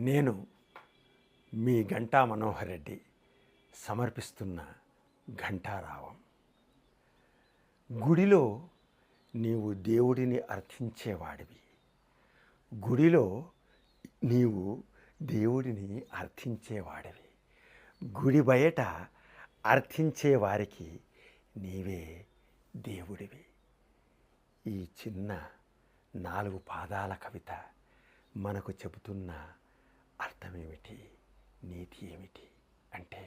నేను మీ గంటా మనోహర్ రెడ్డి సమర్పిస్తున్న ఘంటారావం. గుడిలో నీవు దేవుడిని అర్థించేవాడివి. గుడిలో నీవు దేవుడిని అర్థించేవాడివి. గుడి బయట అర్థించే వారికి నీవే దేవుడివి. ఈ చిన్న 4 పాదాల కవిత మనకు చెబుతున్న అర్థమేమిటి, నీతి ఏమిటి అంటే,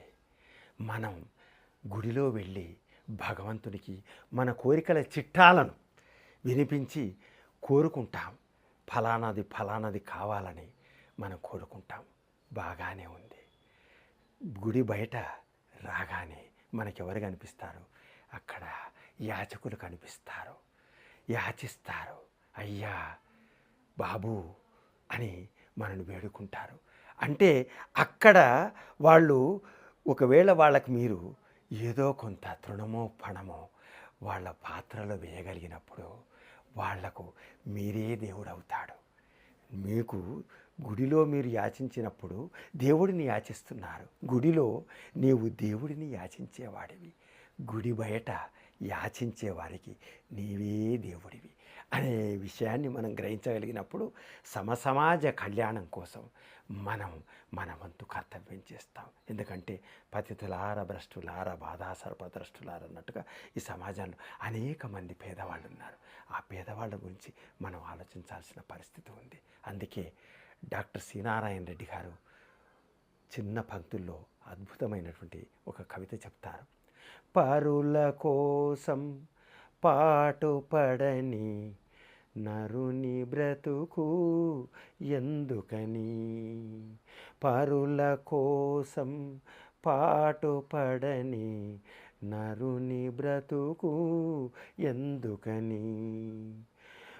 మనం గుడిలో వెళ్ళి భగవంతునికి మన కోరికల చిట్టాలను వినిపించి కోరుకుంటాం. ఫలానాది కావాలని మనం కోరుకుంటాం. బాగానే ఉంది. గుడి బయట రాగానే మనకెవరు కనిపిస్తారు? అక్కడ యాచకులు కనిపిస్తారు. యాచిస్తారు. అయ్యా బాబు అని మనల్ని వేడుకుంటారు. అంటే అక్కడ వాళ్ళు ఒకవేళ వాళ్ళకి మీరు ఏదో కొంత తృణమో పణమో వాళ్ళ పాత్రలో వేయగలిగినప్పుడు వాళ్లకు మీరే దేవుడు అవుతాడు. మీకు గుడిలో మీరు యాచించినప్పుడు దేవుడిని యాచిస్తున్నారు. గుడిలో నీవు దేవుడిని యాచించేవాడివి. గుడి బయట యాచించే వారికి నీవే దేవుడివి అనే విషయాన్ని మనం గ్రహించగలిగినప్పుడు సమాజ కళ్యాణం కోసం మనం మన వంతు కర్తవ్యం చేస్తాం. ఎందుకంటే పతితులార భ్రష్టులార బాధాసర్పద్రష్టులార అన్నట్టుగా ఈ సమాజంలో అనేక మంది పేదవాళ్ళు ఉన్నారు. ఆ పేదవాళ్ళ గురించి మనం ఆలోచించాల్సిన పరిస్థితి ఉంది. అందుకే డాక్టర్ సి నారాయణ రెడ్డి గారు చిన్న పంక్తుల్లో అద్భుతమైనటువంటి ఒక కవిత చెప్తారు. పరుల కోసం పాటుపడని నరుని బ్రతుకు ఎందుకని, పరుల కోసం పాటుపడని నరుని బ్రతుకు ఎందుకని,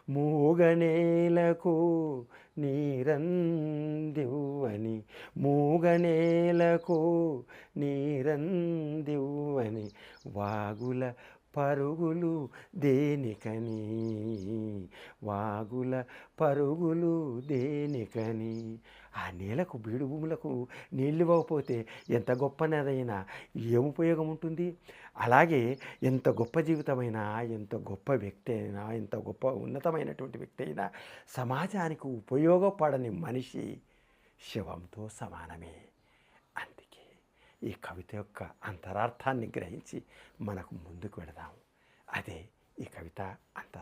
మూగనేలకు నీరందివ్వని, మూగనేలకు నీరందివ్వని వాగుల పరుగులు దేనికని, వాగుల పరుగులు దేనికని. ఆ నేలకు బీడు భూములకు నీళ్ళు ఇవ్వకపోతే ఎంత గొప్ప నదైనా ఏం ఉపయోగం ఉంటుంది? అలాగే ఎంత గొప్ప జీవితమైనా, ఎంత గొప్ప వ్యక్తి అయినా, ఎంత గొప్ప ఉన్నతమైనటువంటి వ్యక్తి అయినా సమాజానికి ఉపయోగపడని మనిషి శవంతో సమానమే. అందుకే ఈ కవిత యొక్క అంతరార్థాన్ని గ్రహించి మనకు ముందుకు వెళదాం. అదే ఈ కవిత అంత